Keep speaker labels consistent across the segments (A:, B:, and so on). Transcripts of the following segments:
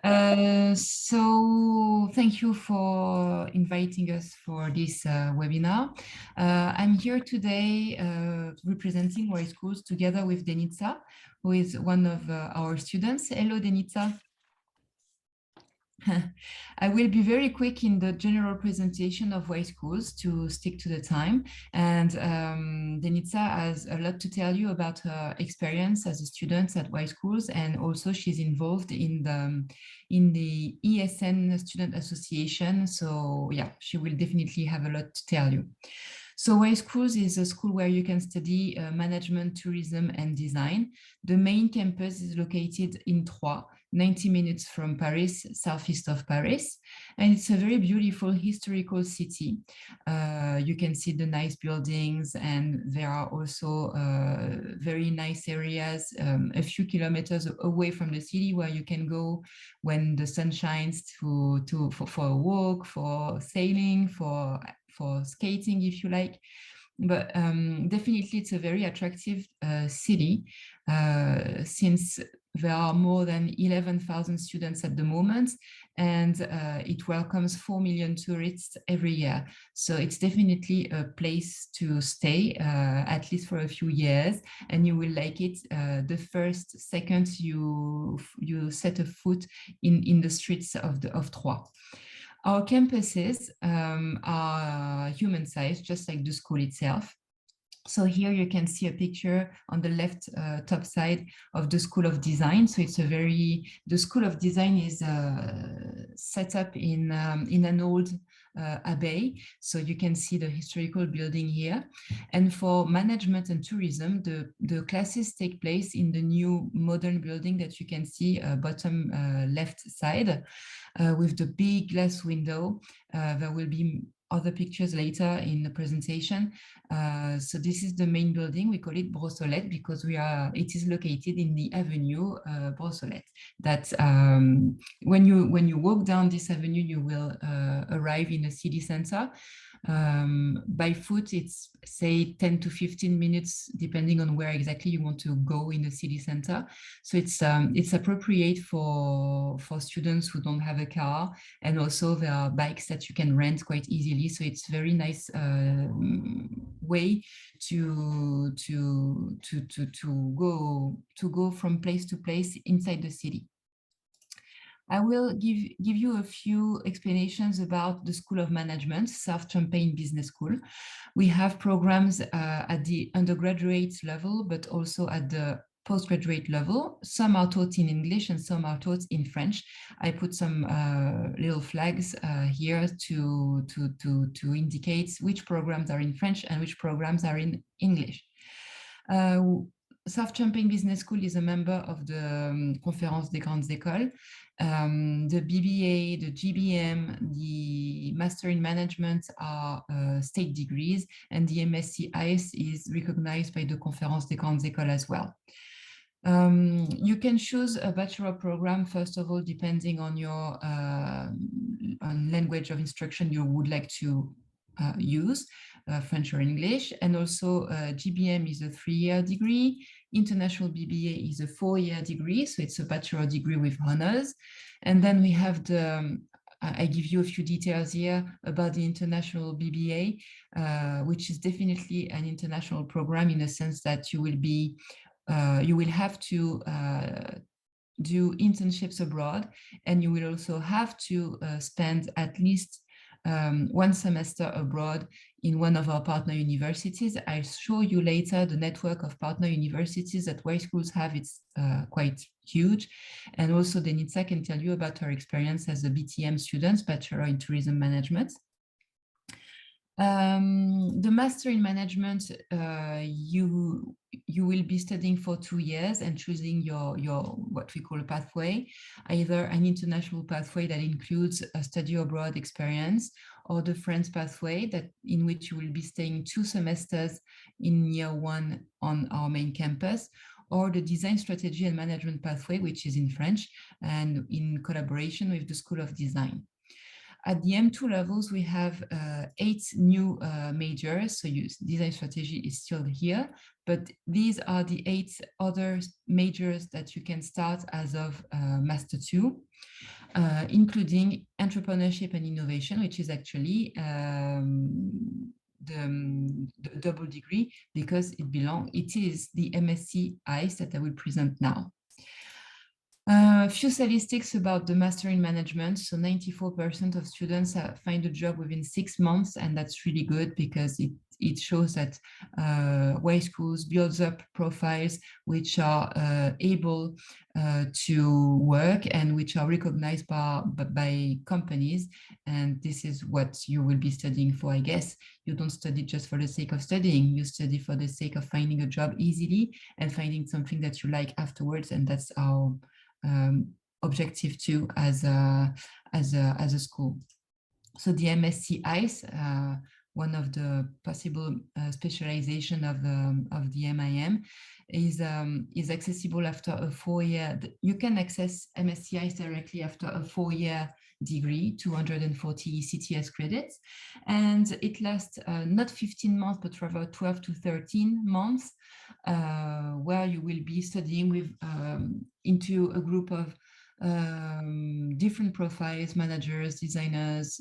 A: So thank you for inviting us for this webinar. I'm here today representing Y Schools together with Denitsa, who is one of our students. Hello, Denitsa. I will be very quick in the general presentation of Y Schools to stick to the time. And Denitsa has a lot to tell you about her experience as a student at Y Schools, and also she's involved in the ESN Student Association. So yeah, she will definitely have a lot to tell you. So Y Schools is a school where you can study management, tourism, and design. The main campus is located in Troyes, 90 minutes from Paris, southeast of Paris. And it's a very beautiful historical city. You can see the nice buildings, and there are also very nice areas a few kilometers away from the city where you can go when the sun shines for a walk, for sailing, for skating, if you like. But definitely it's a very attractive city since there are more than 11,000 students at the moment, and it welcomes 4 million tourists every year. So it's definitely a place to stay, at least for a few years, and you will like it the first second you set a foot in the streets of Troyes. Our campuses are human-sized, just like the school itself. So here you can see a picture on the left top side of the School of Design. So it's the School of Design is set up in an old abbey. So you can see the historical building here. And for management and tourism, the classes take place in the new modern building that you can see bottom left side with the big glass window. There will be other pictures later in the presentation. So this is the main building. We call it Brossolette because it is located in the avenue Brossolette. That when you walk down this avenue, you will arrive in the city center. By foot, it's say 10 to 15 minutes, depending on where exactly you want to go in the city center. So it's appropriate for students who don't have a car, and also there are bikes that you can rent quite easily. So it's very nice way to go from place to place inside the city. I will give you a few explanations about the School of Management, South Champagne Business School. We have programs at the undergraduate level, but also at the postgraduate level. Some are taught in English and some are taught in French. I put some little flags here to indicate which programs are in French and which programs are in English. South Champagne Business School is a member of the Conférence des Grandes Écoles. The BBA, the GBM, the Master in Management are state degrees, and the MSc IS is recognized by the Conférence des Grandes Écoles as well. You can choose a bachelor program, first of all, depending on your on language of instruction you would like to use, French or English. And also GBM is a 3-year degree. International BBA is a 4-year degree, so it's a bachelor degree with honors. And then we have I give you a few details here about the international BBA, which is definitely an international program in the sense that you will have to do internships abroad, and you will also have to spend at least 1 semester abroad in one of our partner universities. I'll show you later the network of partner universities that Y Schools have. It's quite huge. And also Denitsa can tell you about her experience as a BTM student, Bachelor in Tourism Management. The Master in Management, you will be studying for 2 years and choosing your what we call a pathway, either an international pathway that includes a study abroad experience, or the French pathway in which you will be staying 2 semesters in year 1 on our main campus, or the Design Strategy and Management pathway, which is in French and in collaboration with the School of Design. At the M2 levels, we have 8 new majors. So design strategy is still here, but these are the 8 other majors that you can start as of Master 2. including entrepreneurship and innovation, which is actually the double degree, because it is the MSc ICE that I will present now. A few statistics about the Master in Management. So 94% of students find a job within 6 months, and that's really good because it shows that Y schools builds up profiles which are able to work and which are recognized by companies. And this is what you will be studying for, I guess. You don't study just for the sake of studying. You study for the sake of finding a job easily and finding something that you like afterwards. And that's our objective too as a school. So the MSc ICE, one of the possible specialization of the MIM, is accessible after a 4-year. You can access MSc ICE directly after a 4-year degree, 240 CTS credits, and it lasts not 15 months, but rather 12 to 13 months, where you will be studying with into a group of different profiles, managers, designers,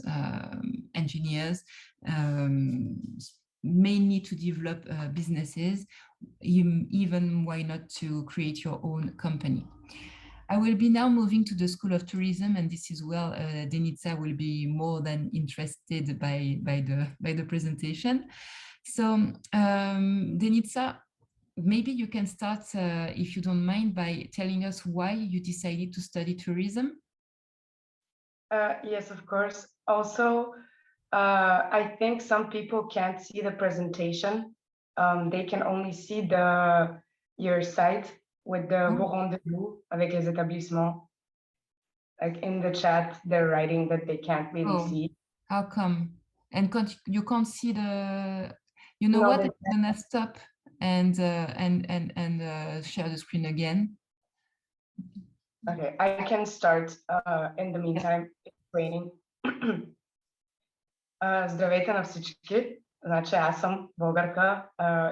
A: engineers, mainly to develop businesses, even why not to create your own company. I will be now moving to the School of Tourism, and this is where Denica will be more than interested by the presentation. So Denica, maybe you can start, if you don't mind, by telling us why you decided to study tourism.
B: Yes, of course. Also, I think some people can't see the presentation. They can only see your site with the beau rendezvous avec les établissements. Like in the chat, they're writing that they can't really see.
A: How come? And you can't see the, you know, no, what? I'm gonna stop and share the screen again.
B: Okay, I can start in the meantime explaining. Здравейте на всички. Значи аз съм българка,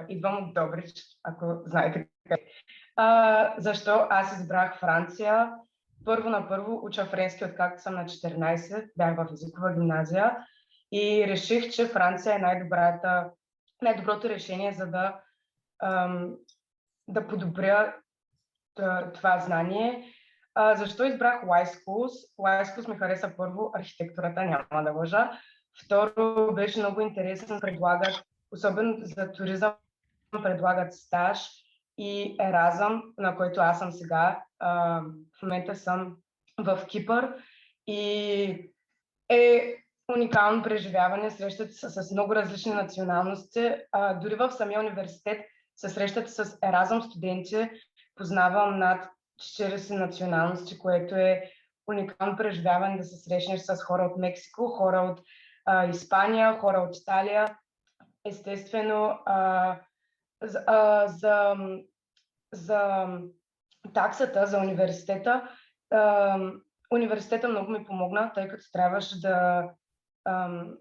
B: идвам от Добрич, ако знаете къде. Защо аз избрах Франция? Първо уча френски, откакто съм на 14, бях в езикова гимназия и реших, че Франция е най-доброто решение, за да подобря това знание. Защо избрах Y Schools? Y Schools ми хареса първо архитектурата, няма да лъжа. Второ, беше много интересен, предлагат, особено за туризъм, предлагат стаж и еразъм, на който аз съм сега. В момента съм в Кипър и е уникално преживяване. Срещате се с много различни националности. Дори в самия университет се срещате с еразъм студенти. Познавам над 40 националности, което е уникално преживяване да се срещнеш с хора от Мексико, хора от Испания, хора от Италия. Естествено, за таксата за университета, университета много ми помогна, тъй като трябваше да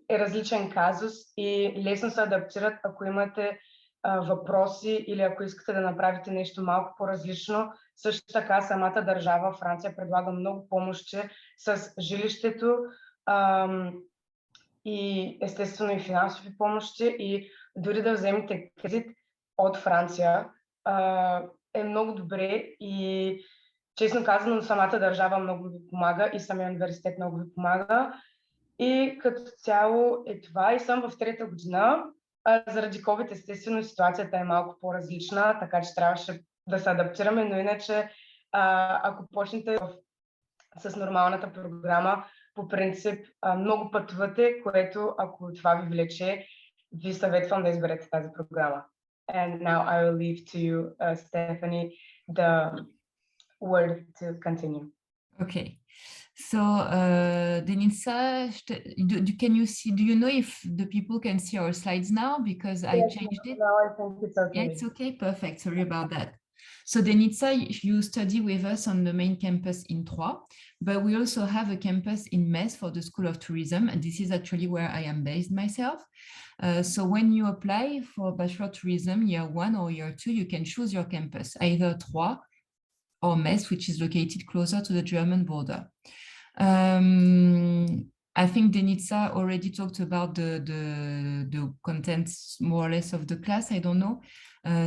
B: е различен казус и лесно се адаптират, ако имате въпроси или ако искате да направите нещо малко по-различно. Също така самата държава Франция предлага много помощи с жилището и естествено и финансови помощи, и дори да вземете кредит от Франция е много добре и честно казано самата държава много ви помага и самия университет много ви помага. И като цяло е това и съм в 3-та година. Заради COVID естествено ситуацията е малко по-различна, така че трябваше да се адаптираме, но иначе ако почнете с нормалната програма, по принцип много пътувате, което ако това ви влече, ви съветвам да изберете тази програма. And now I will leave to you, Stephanie, the word to continue.
A: Okay. So, Denica, can you see? Do you know if the people can see our slides now? Because I changed it.
B: Now I think it's okay.
A: Yeah, it's okay. Perfect. Sorry about that. So, Denica, you study with us on the main campus in Troyes, but we also have a campus in Metz for the School of Tourism, and this is actually where I am based myself. So, when you apply for Bachelor Tourism year 1 or year 2, you can choose your campus, either Troyes or Metz, which is located closer to the German border. I think Denitsa already talked about the contents more or less of the class. I don't know.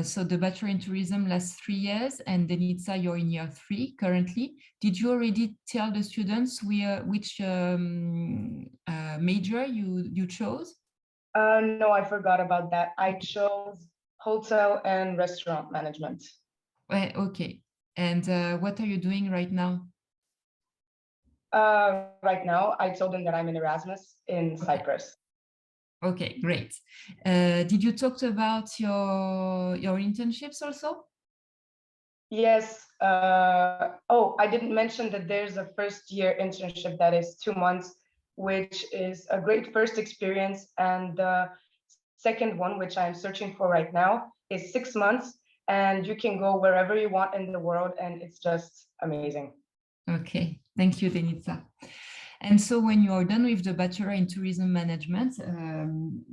A: So the Bachelor in Tourism lasts 3 years, and Denitsa, you're in year 3 currently. Did you already tell the students which major you chose?
B: No, I forgot about that. I chose hotel and restaurant management.
A: Okay. And what are you doing right now?
B: Right now, I told them that I'm in Erasmus in Cyprus.
A: Okay, great. Did you talk about your internships also?
B: Yes. Oh, I didn't mention that there's a first year internship that is 2 months, which is a great first experience. And the second one, which I'm searching for right now, is 6 months. And you can go wherever you want in the world. And it's just amazing.
A: Okay, thank you, Denitsa. And so when you are done with the Bachelor in Tourism Management,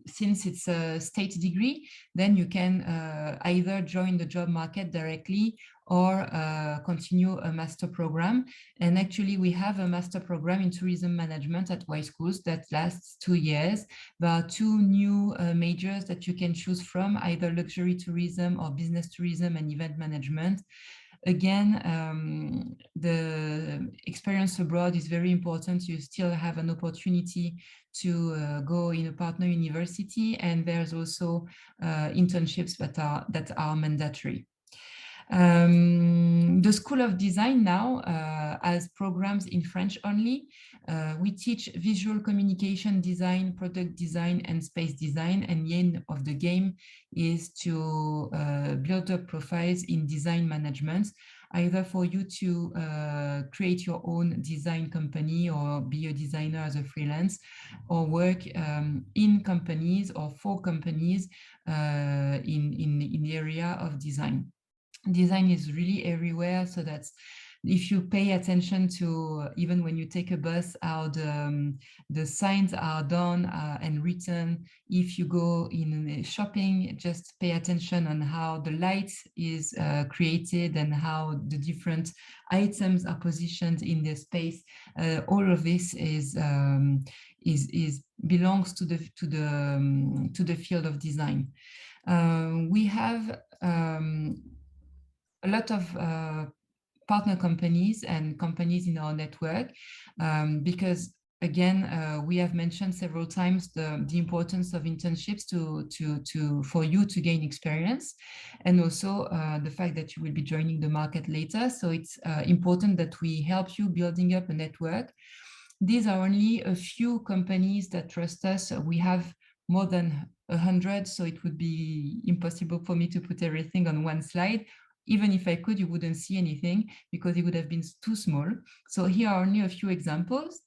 A: since it's a state degree, then you can either join the job market directly or continue a master program. And actually, we have a master program in tourism management at Y Schools that lasts 2 years. There are 2 new majors that you can choose from, either luxury tourism or business tourism and event management. Again, the experience abroad is very important. You still have an opportunity to go in a partner university, and there's also internships that are mandatory. The School of Design now has programs in French only. We teach visual communication design, product design, and space design. And the aim of the game is to build up profiles in design management, either for you to create your own design company or be a designer as a freelance, or work in companies or for companies in the area of design. Design is really everywhere, so that's if you pay attention to even when you take a bus, how the signs are done and written. If you go in shopping, just pay attention on how the light is created and how the different items are positioned in the space. All of this is belongs to the field of design. We have a lot of partner companies and companies in our network because again, we have mentioned several times the importance of internships for you to gain experience, and also the fact that you will be joining the market later. So it's important that we help you building up a network. These are only a few companies that trust us. We have more than 100, so it would be impossible for me to put everything on one slide. Even if I could, you wouldn't see anything because it would have been too small. So here are only a few examples.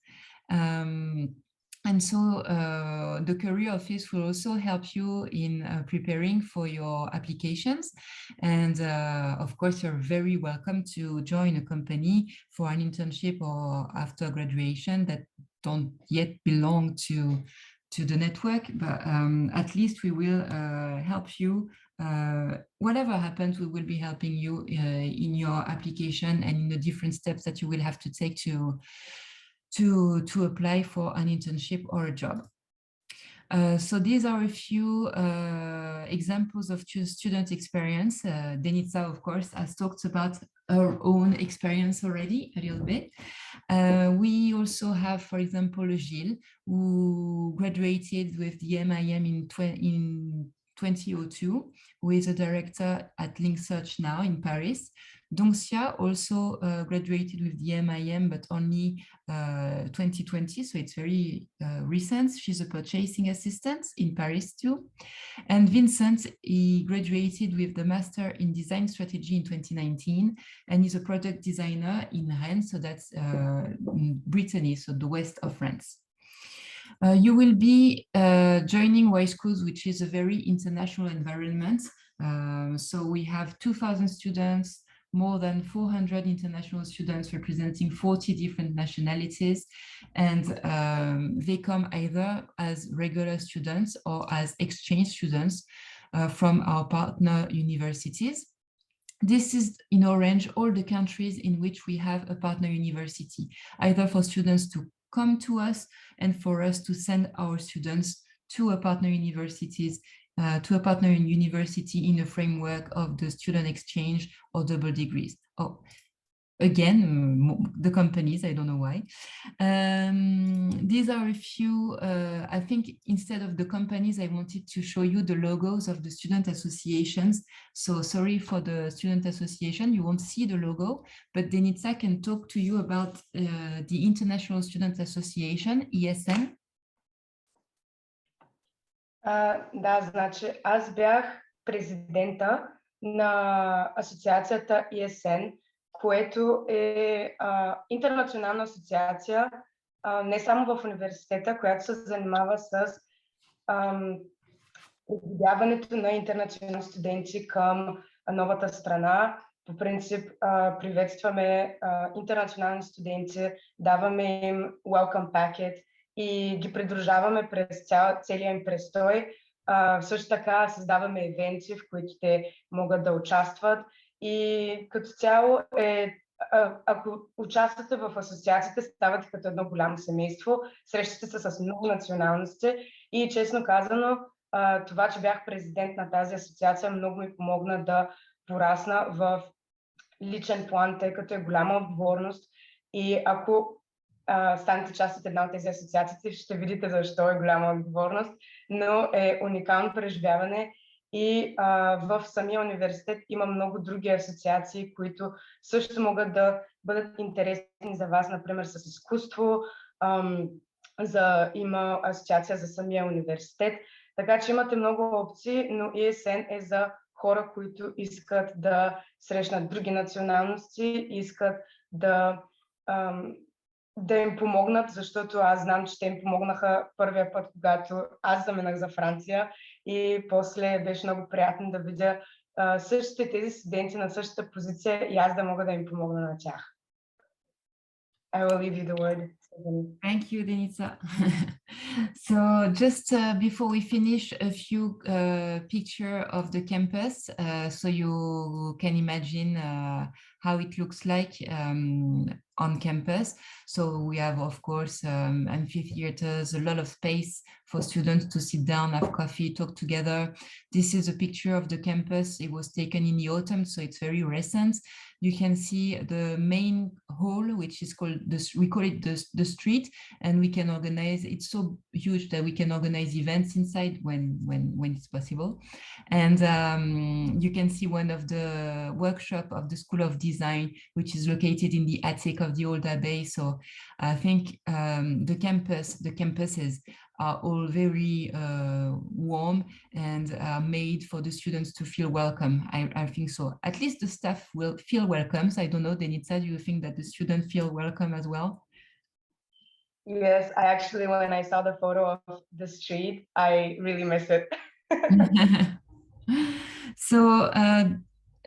A: And so the career office will also help you in preparing for your applications. And of course, you're very welcome to join a company for an internship or after graduation that don't yet belong to the network, but at least we will help you. Whatever happens, we will be helping you in your application and in the different steps that you will have to take to apply for an internship or a job. So these are a few examples of student experience. Denitsa, of course, has talked about her own experience already a little bit. We also have, for example, Gilles, who graduated with the MIM in 2002, who is a director at Link Search now in Paris. Dongxia also graduated with the MIM, but only 2020, so it's very recent. She's a purchasing assistant in Paris too. And Vincent, he graduated with the Master in Design Strategy in 2019, and is a product designer in Rennes, so that's in Brittany, so the west of France. You will be joining Y Schools, which is a very international environment. So we have 2,000 students, more than 400 international students representing 40 different nationalities, and they come either as regular students or as exchange students from our partner universities. This is in orange all the countries in which we have a partner university, either for students to come to us and for us to send our students to a partner universities, to a partner university in the framework of the student exchange or double degrees. Oh, again, the companies, I don't know why. These are a few, I think instead of the companies, I wanted to show you the logos of the student associations. So sorry for the student association, you won't see the logo, but Denitsa can talk to you about the International Student Association, ESN.
B: Да, значи аз бях президента на асоциацията ESN, което е интернационална асоциация не само в университета, която се занимава с обявяването на интернационални студенти към новата страна. По принцип приветстваме интернационални студенти, даваме им welcome packet и ги придружаваме през целия им престой. Също така създаваме евенти, в които те могат да участват и като цяло ако участвате в асоциациите, ставате като едно голямо семейство, срещате се с много националности и честно казано, това, че бях президент на тази асоциация, много ми помогна да порасна в личен план, тъй като е голяма отговорност и ако станете част от една от тези асоциации, ще видите защо е голяма отговорност, но е уникално преживяване и в самия университет има много други асоциации, които също могат да бъдат интересни за вас, например с изкуство, има асоциация за самия университет, така че имате много опции, но ESN е за хора, които искат да срещнат други националности, искат да им помогнат, защото аз знам, че те им помогнаха първия път, когато аз заминах за Франция и после беше много приятно да видя същите тези студенти на същата позиция и аз да мога да им помогна на тях. I will leave you the word.
A: Thank you, Denitsa. So just before we finish, a few picture of the campus, so you can imagine how it looks like on campus. So we have, of course, amphitheaters, a lot of space for students to sit down, have coffee, talk together. This is a picture of the campus. It was taken in the autumn, so it's very recent. You can see the main hall, which is called, we call it the street, and we can organize, it's so huge that we can organize events inside when it's possible. And you can see one of the workshop of the School of Design, which is located in the attic of the old abbey. So I think the campuses are all very warm and made for the students to feel welcome. I think so. At least the staff will feel welcome. So I don't know, Denitsa, do you think that the students feel welcome as well?
B: Yes, I actually, when I saw the photo of the street, I really miss it.
A: So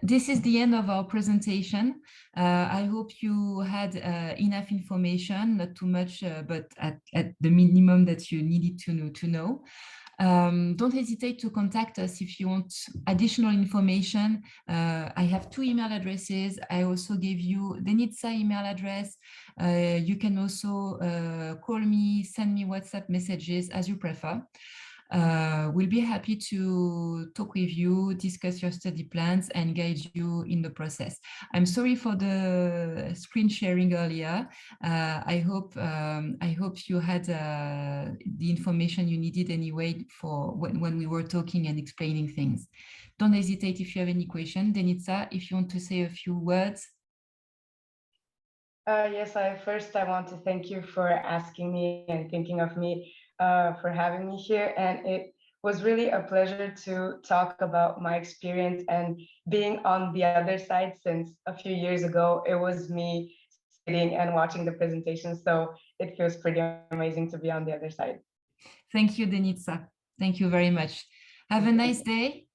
A: this is the end of our presentation. I hope you had enough information, not too much, but at the minimum that you needed to know. Don't hesitate to contact us if you want additional information. I have 2 email addresses. I also gave you Denitsa email address. You can also call me, send me WhatsApp messages as you prefer. We'll be happy to talk with you, discuss your study plans and guide you in the process. I'm sorry for the screen sharing earlier. I hope you had the information you needed anyway for when we were talking and explaining things. Don't hesitate if you have any question. Denitsa, if you want to say a few words.
B: Yes, first I want to thank you for asking me and thinking of me. For having me here, and it was really a pleasure to talk about my experience and being on the other side since a few years ago. It was me sitting and watching the presentation, so it feels pretty amazing to be on the other side.
A: Thank you, Denitsa. Thank you very much. Have a nice day